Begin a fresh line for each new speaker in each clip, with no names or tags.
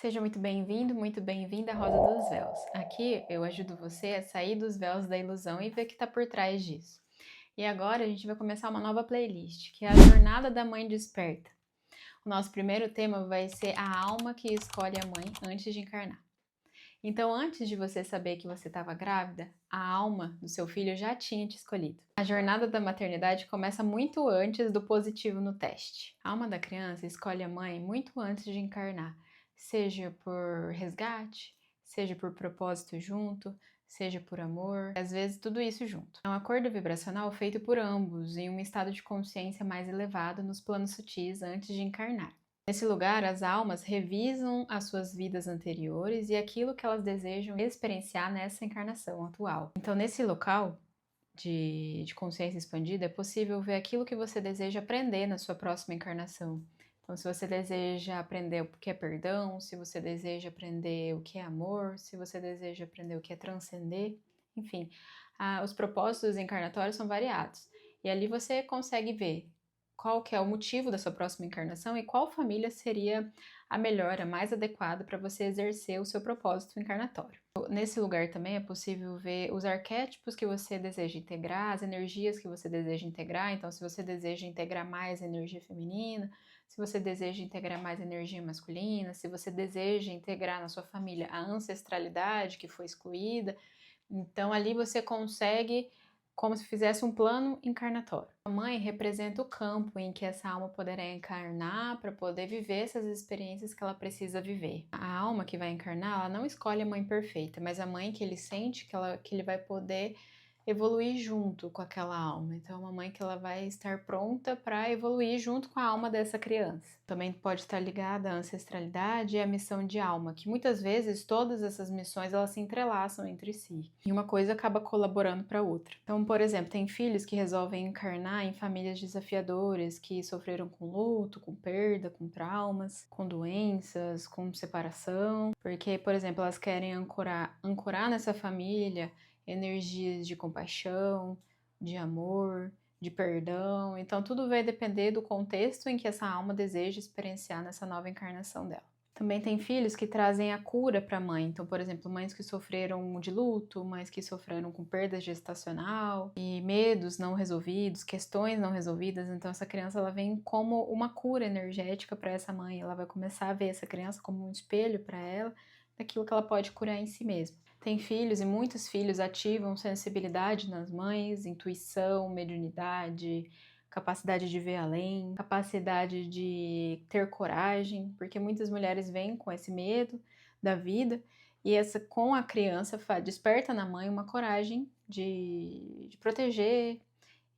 Seja muito bem-vindo, muito bem-vinda à Rosa dos Véus. Aqui eu ajudo você a sair dos véus da ilusão e ver o que está por trás disso. E agora a gente vai começar uma nova playlist, que é a Jornada da Mãe Desperta. O nosso primeiro tema vai ser a alma que escolhe a mãe antes de encarnar. Então, antes de você saber que você estava grávida, a alma do seu filho já tinha te escolhido. A jornada da maternidade começa muito antes do positivo no teste. A alma da criança escolhe a mãe muito antes de encarnar, seja por resgate, seja por propósito junto, seja por amor, às vezes tudo isso junto. É um acordo vibracional feito por ambos em um estado de consciência mais elevado nos planos sutis antes de encarnar. Nesse lugar, as almas revisam as suas vidas anteriores e aquilo que elas desejam experienciar nessa encarnação atual. Então, nesse local de consciência expandida, é possível ver aquilo que você deseja aprender na sua próxima encarnação. Então, se você deseja aprender o que é perdão, se você deseja aprender o que é amor, se você deseja aprender o que é transcender, enfim, os propósitos encarnatórios são variados. E ali você consegue ver qual que é o motivo da sua próxima encarnação e qual família seria a melhor, a mais adequada para você exercer o seu propósito encarnatório. Nesse lugar também é possível ver os arquétipos que você deseja integrar, as energias que você deseja integrar. Então, se você deseja integrar mais energia feminina, se você deseja integrar mais energia masculina, se você deseja integrar na sua família a ancestralidade que foi excluída. Então, ali você consegue como se fizesse um plano encarnatório. A mãe representa o campo em que essa alma poderá encarnar para poder viver essas experiências que ela precisa viver. A alma que vai encarnar, ela não escolhe a mãe perfeita, mas a mãe que ele sente que ele vai poder evoluir junto com aquela alma. Então, é uma mãe que ela vai estar pronta para evoluir junto com a alma dessa criança. Também pode estar ligada à ancestralidade e à missão de alma, que muitas vezes todas essas missões elas se entrelaçam entre si. E uma coisa acaba colaborando para a outra. Então, por exemplo, tem filhos que resolvem encarnar em famílias desafiadoras, que sofreram com luto, com perda, com traumas, com doenças, com separação, porque, por exemplo, elas querem ancorar nessa família energias de compaixão, de amor, de perdão. Então, tudo vai depender do contexto em que essa alma deseja experienciar nessa nova encarnação dela. Também tem filhos que trazem a cura para a mãe. Então, por exemplo, mães que sofreram de luto, mães que sofreram com perda gestacional e medos não resolvidos, questões não resolvidas. Então, essa criança ela vem como uma cura energética para essa mãe. Ela vai começar a ver essa criança como um espelho para ela, daquilo que ela pode curar em si mesma. Tem filhos e muitos filhos ativam sensibilidade nas mães, intuição, mediunidade, capacidade de ver além, capacidade de ter coragem, porque muitas mulheres vêm com esse medo da vida e essa com a criança desperta na mãe uma coragem de proteger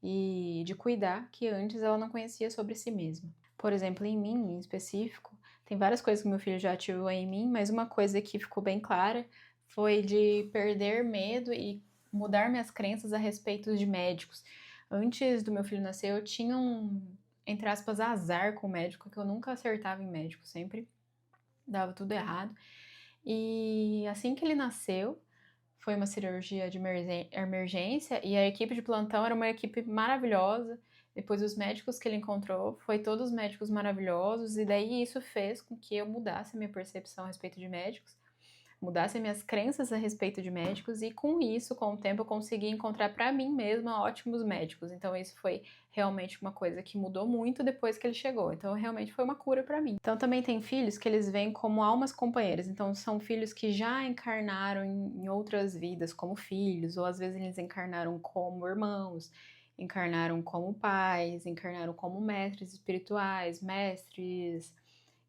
e de cuidar que antes ela não conhecia sobre si mesma. Por exemplo, em mim, em específico, tem várias coisas que meu filho já ativou em mim, mas uma coisa que ficou bem clara foi de perder medo e mudar minhas crenças a respeito de médicos. Antes do meu filho nascer, eu tinha entre aspas, azar com o médico, que eu nunca acertava em médico, sempre dava tudo errado. E assim que ele nasceu, foi uma cirurgia de emergência e a equipe de plantão era uma equipe maravilhosa. Depois os médicos que ele encontrou, foi todos médicos maravilhosos, e daí isso fez com que eu mudasse a minha percepção a respeito de médicos, mudasse minhas crenças a respeito de médicos, e com isso, com o tempo, eu consegui encontrar para mim mesma ótimos médicos. Então isso foi realmente uma coisa que mudou muito depois que ele chegou. Então realmente foi uma cura para mim. Então também tem filhos que eles vêm como almas companheiras. Então são filhos que já encarnaram em outras vidas como filhos, ou às vezes eles encarnaram como irmãos, encarnaram como pais, encarnaram como mestres espirituais, mestres,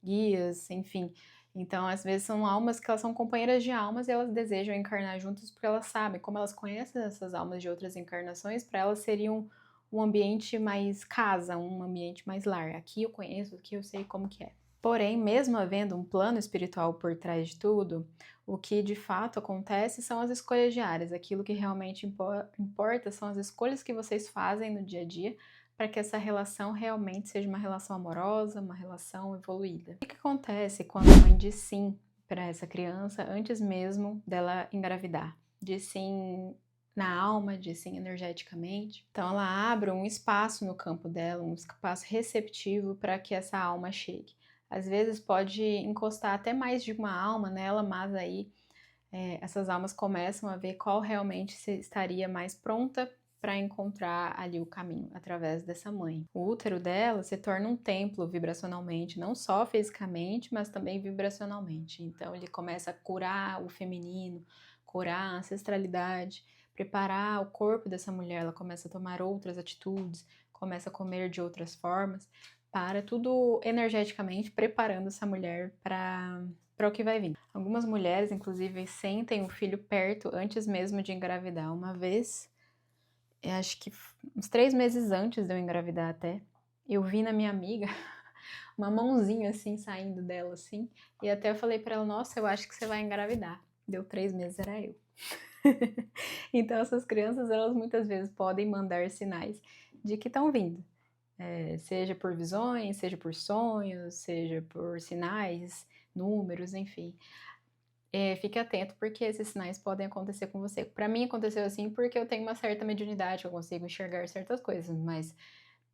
guias, enfim. Então, às vezes são almas que elas são companheiras de almas e elas desejam encarnar juntas porque elas sabem, como elas conhecem essas almas de outras encarnações, para elas seria um ambiente mais casa, um ambiente mais lar. Aqui eu conheço, aqui eu sei como que é. Porém, mesmo havendo um plano espiritual por trás de tudo, o que de fato acontece são as escolhas diárias. Aquilo que realmente importa são as escolhas que vocês fazem no dia a dia para que essa relação realmente seja uma relação amorosa, uma relação evoluída. O que acontece quando a mãe diz sim para essa criança antes mesmo dela engravidar? Diz sim na alma, diz sim energeticamente. Então ela abre um espaço no campo dela, um espaço receptivo para que essa alma chegue. às vezes pode encostar até mais de uma alma nela, mas aí essas almas começam a ver qual realmente estaria mais pronta para encontrar ali o caminho através dessa mãe. O útero dela se torna um templo vibracionalmente, não só fisicamente, mas também vibracionalmente. Então ele começa a curar o feminino, curar a ancestralidade, preparar o corpo dessa mulher, ela começa a tomar outras atitudes, começa a comer de outras formas, para tudo energeticamente preparando essa mulher para o que vai vir. Algumas mulheres, inclusive, sentem o filho perto antes mesmo de engravidar. Uma vez, eu acho que uns 3 meses antes de eu engravidar até, eu vi na minha amiga uma mãozinha assim saindo dela assim, e até eu falei para ela, nossa, eu acho que você vai engravidar. Deu 3 meses, era eu. Então essas crianças, elas muitas vezes podem mandar sinais de que estão vindo. Seja por visões, seja por sonhos, seja por sinais, números, enfim. Fique atento porque esses sinais podem acontecer com você. Para mim aconteceu assim porque eu tenho uma certa mediunidade, eu consigo enxergar certas coisas, mas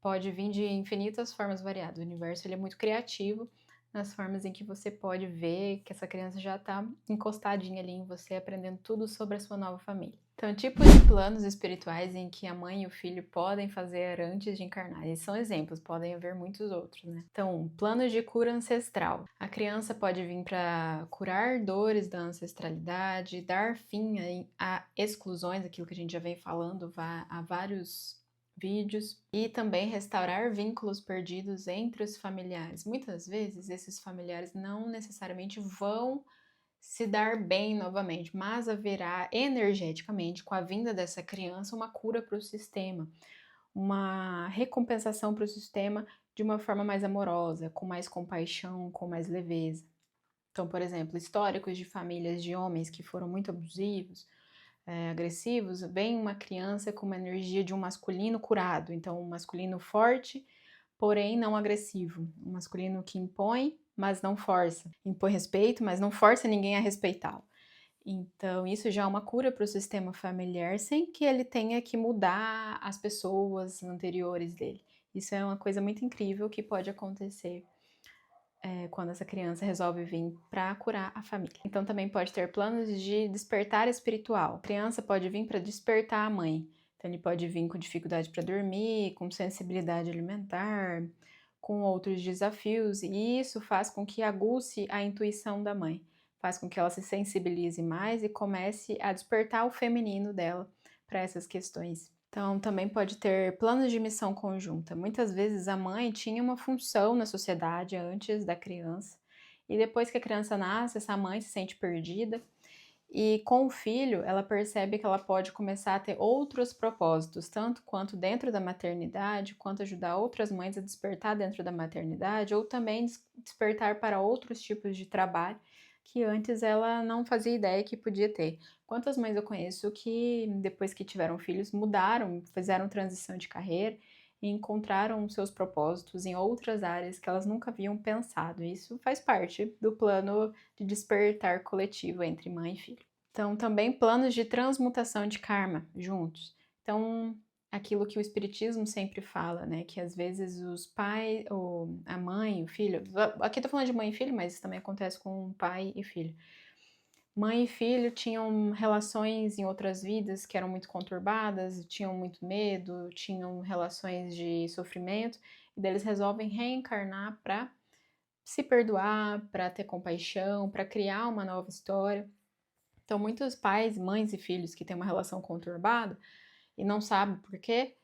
pode vir de infinitas formas variadas. O universo ele é muito criativo nas formas em que você pode ver que essa criança já está encostadinha ali em você, aprendendo tudo sobre a sua nova família. Então, tipos de planos espirituais em que a mãe e o filho podem fazer antes de encarnar. Esses são exemplos, podem haver muitos outros, né? Então, planos de cura ancestral. A criança pode vir para curar dores da ancestralidade, dar fim a exclusões, aquilo que a gente já vem falando há vários vídeos, e também restaurar vínculos perdidos entre os familiares. Muitas vezes esses familiares não necessariamente vão se dar bem novamente, mas haverá energeticamente, com a vinda dessa criança, uma cura para o sistema, uma recompensação para o sistema de uma forma mais amorosa, com mais compaixão, com mais leveza. Então, por exemplo, históricos de famílias de homens que foram muito abusivos, agressivos, vem uma criança com uma energia de um masculino curado, então um masculino forte, porém não agressivo, um masculino que impõe, mas não força, impõe respeito, mas não força ninguém a respeitá-lo. Então isso já é uma cura para o sistema familiar, sem que ele tenha que mudar as pessoas anteriores dele. Isso é uma coisa muito incrível que pode acontecer quando essa criança resolve vir para curar a família. Então também pode ter planos de despertar espiritual. A criança pode vir para despertar a mãe. Então ele pode vir com dificuldade para dormir, com sensibilidade alimentar, com outros desafios, e isso faz com que aguce a intuição da mãe, faz com que ela se sensibilize mais e comece a despertar o feminino dela para essas questões. Então, também pode ter planos de missão conjunta. Muitas vezes a mãe tinha uma função na sociedade antes da criança, e depois que a criança nasce, essa mãe se sente perdida, e com o filho, ela percebe que ela pode começar a ter outros propósitos, tanto quanto dentro da maternidade, quanto ajudar outras mães a despertar dentro da maternidade, ou também despertar para outros tipos de trabalho que antes ela não fazia ideia que podia ter. Quantas mães eu conheço que, depois que tiveram filhos, mudaram, fizeram transição de carreira e encontraram seus propósitos em outras áreas que elas nunca haviam pensado. Isso faz parte do plano de despertar coletivo entre mãe e filho. Então, também planos de transmutação de karma juntos. Então, aquilo que o espiritismo sempre fala, né, que às vezes os pais, ou a mãe, o filho, aqui tô falando de mãe e filho, mas isso também acontece com pai e filho. Mãe e filho tinham relações em outras vidas que eram muito conturbadas, tinham muito medo, tinham relações de sofrimento, e daí eles resolvem reencarnar para se perdoar, para ter compaixão, para criar uma nova história. Então, muitos pais, mães e filhos que têm uma relação conturbada e não sabem por quê,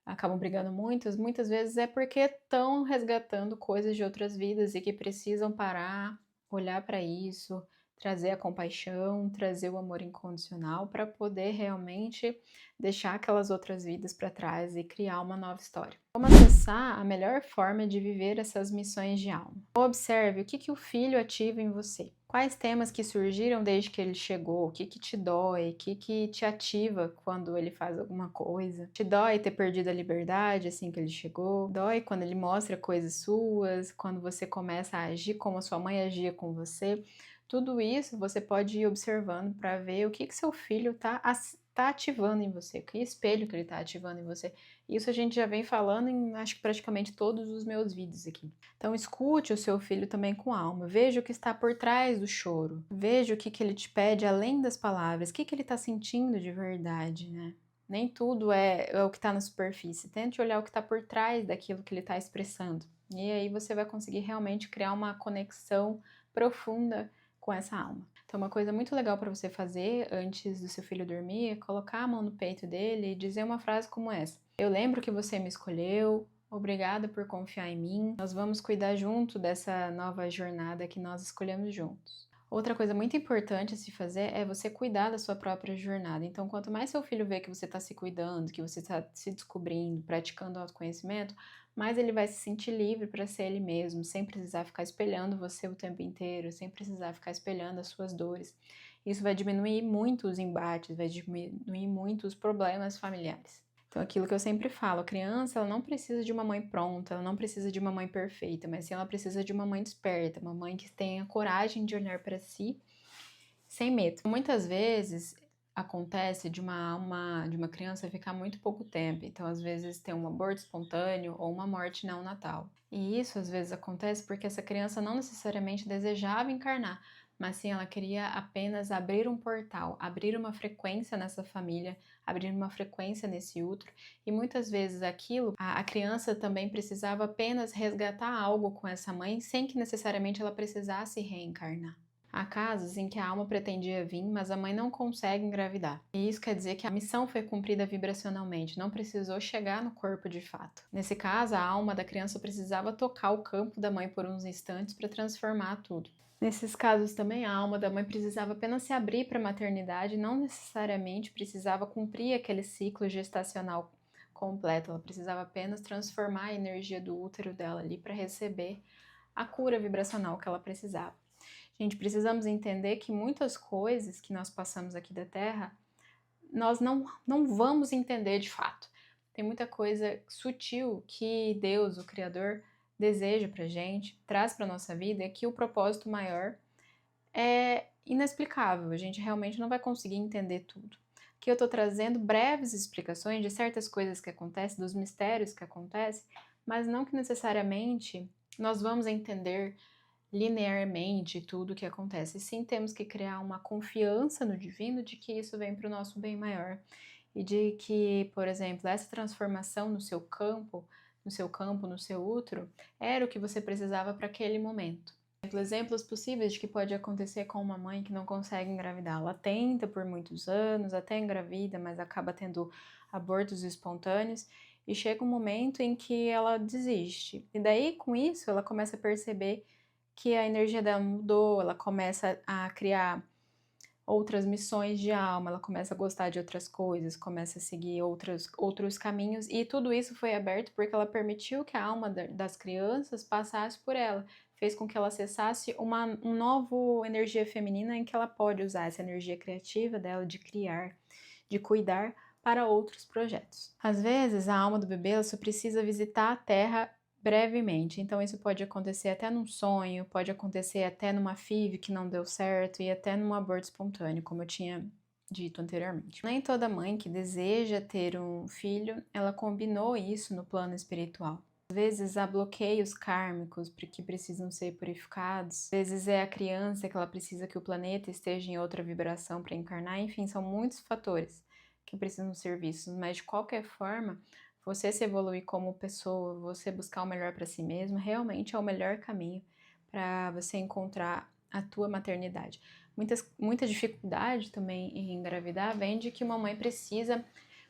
acabam brigando muitas vezes é porque estão resgatando coisas de outras vidas e que precisam parar, olhar para isso, trazer a compaixão, trazer o amor incondicional para poder realmente deixar aquelas outras vidas para trás e criar uma nova história. Como acessar a melhor forma de viver essas missões de alma? Observe o que o filho ativa em você. Quais temas que surgiram desde que ele chegou? O que te dói? O que te ativa quando ele faz alguma coisa? Te dói ter perdido a liberdade assim que ele chegou? Dói quando ele mostra coisas suas? Quando você começa a agir como a sua mãe agia com você? Tudo isso você pode ir observando para ver o que seu filho está está ativando em você, que espelho que ele está ativando em você. Isso a gente já vem falando em, acho que praticamente todos os meus vídeos aqui. Então escute o seu filho também com alma, veja o que está por trás do choro, veja o que ele te pede além das palavras, o que ele está sentindo de verdade, né? Nem tudo é o que está na superfície, tente olhar o que está por trás daquilo que ele está expressando. E aí você vai conseguir realmente criar uma conexão profunda com essa alma. Então, uma coisa muito legal para você fazer antes do seu filho dormir é colocar a mão no peito dele e dizer uma frase como essa: eu lembro que você me escolheu, obrigada por confiar em mim, nós vamos cuidar junto dessa nova jornada que nós escolhemos juntos. Outra coisa muito importante a se fazer é você cuidar da sua própria jornada. Então, quanto mais seu filho vê que você está se cuidando, que você está se descobrindo, praticando autoconhecimento, mais ele vai se sentir livre para ser ele mesmo, sem precisar ficar espelhando você o tempo inteiro, sem precisar ficar espelhando as suas dores. Isso vai diminuir muito os embates, vai diminuir muito os problemas familiares. Então, aquilo que eu sempre falo, a criança ela não precisa de uma mãe pronta, ela não precisa de uma mãe perfeita, mas sim ela precisa de uma mãe desperta, uma mãe que tenha coragem de olhar para si sem medo. Muitas vezes acontece de uma criança ficar muito pouco tempo, então às vezes tem um aborto espontâneo ou uma morte neonatal. E isso às vezes acontece porque essa criança não necessariamente desejava encarnar, mas sim ela queria apenas abrir um portal, abrir uma frequência nessa família, abrir uma frequência nesse útero, e muitas vezes aquilo, a criança também precisava apenas resgatar algo com essa mãe, sem que necessariamente ela precisasse reencarnar. Há casos em que a alma pretendia vir, mas a mãe não consegue engravidar. E isso quer dizer que a missão foi cumprida vibracionalmente, não precisou chegar no corpo de fato. Nesse caso, a alma da criança precisava tocar o campo da mãe por uns instantes para transformar tudo. Nesses casos também, a alma da mãe precisava apenas se abrir para a maternidade, não necessariamente precisava cumprir aquele ciclo gestacional completo, ela precisava apenas transformar a energia do útero dela ali para receber a cura vibracional que ela precisava. Gente, precisamos entender que muitas coisas que nós passamos aqui da Terra, nós não vamos entender de fato. Tem muita coisa sutil que Deus, o Criador, deseja pra gente, traz pra nossa vida, e que o propósito maior é inexplicável. A gente realmente não vai conseguir entender tudo. Aqui eu tô trazendo breves explicações de certas coisas que acontecem, dos mistérios que acontecem, mas não que necessariamente nós vamos entender linearmente tudo o que acontece. Sim, temos que criar uma confiança no divino de que isso vem para o nosso bem maior e de que, por exemplo, essa transformação no seu campo, no seu útero, era o que você precisava para aquele momento. Exemplos possíveis de que pode acontecer com uma mãe que não consegue engravidar. Ela tenta por muitos anos, até engravida, mas acaba tendo abortos espontâneos e chega um momento em que ela desiste. E daí, com isso, ela começa a perceber que a energia dela mudou, ela começa a criar outras missões de alma, ela começa a gostar de outras coisas, começa a seguir outros caminhos, e tudo isso foi aberto porque ela permitiu que a alma das crianças passasse por ela, fez com que ela acessasse uma nova energia feminina em que ela pode usar essa energia criativa dela de criar, de cuidar para outros projetos. Às vezes, a alma do bebê ela só precisa visitar a Terra brevemente, então isso pode acontecer até num sonho, pode acontecer até numa FIV que não deu certo e até num aborto espontâneo, como eu tinha dito anteriormente. Nem toda mãe que deseja ter um filho, ela combinou isso no plano espiritual. Às vezes há bloqueios kármicos que precisam ser purificados, às vezes é a criança que ela precisa que o planeta esteja em outra vibração para encarnar, enfim, são muitos fatores que precisam ser vistos, mas de qualquer forma, você se evoluir como pessoa, você buscar o melhor para si mesmo, realmente é o melhor caminho para você encontrar a tua maternidade. Muita dificuldade também em engravidar vem de que uma mãe precisa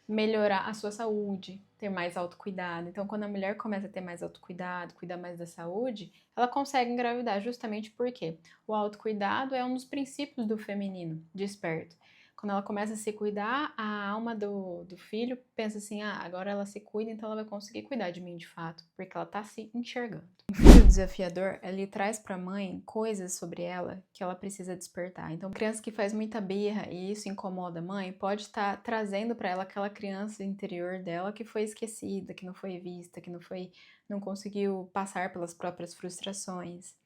melhorar a sua saúde, ter mais autocuidado. Então, quando a mulher começa a ter mais autocuidado, cuidar mais da saúde, ela consegue engravidar justamente porque o autocuidado é um dos princípios do feminino desperto. Quando ela começa a se cuidar, a alma do filho pensa assim, agora ela se cuida, então ela vai conseguir cuidar de mim de fato, porque ela tá se enxergando. O filho desafiador, ele traz pra mãe coisas sobre ela que ela precisa despertar. Então, criança que faz muita birra e isso incomoda a mãe, pode estar trazendo pra ela aquela criança interior dela que foi esquecida, que não foi vista, que não conseguiu passar pelas próprias frustrações.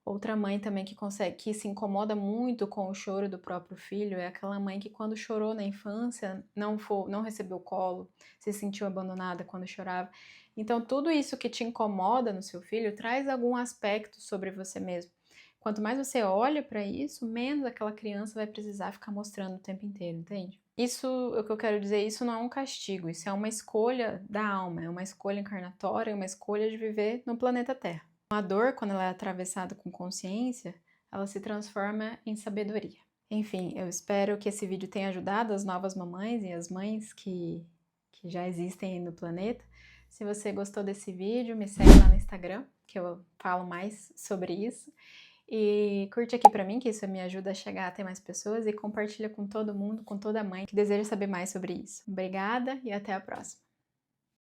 Outra mãe também que se incomoda muito com o choro do próprio filho é aquela mãe que quando chorou na infância não recebeu colo, se sentiu abandonada quando chorava. Então tudo isso que te incomoda no seu filho traz algum aspecto sobre você mesmo. Quanto mais você olha para isso, menos aquela criança vai precisar ficar mostrando o tempo inteiro, entende? Isso, o que eu quero dizer, isso não é um castigo, isso é uma escolha da alma, é uma escolha encarnatória, é uma escolha de viver no planeta Terra. A dor, quando ela é atravessada com consciência, ela se transforma em sabedoria. Enfim, eu espero que esse vídeo tenha ajudado as novas mamães e as mães que já existem aí no planeta. Se você gostou desse vídeo, me segue lá no Instagram, que eu falo mais sobre isso. E curte aqui pra mim, que isso me ajuda a chegar até mais pessoas, e compartilha com todo mundo, com toda mãe que deseja saber mais sobre isso. Obrigada e até a próxima!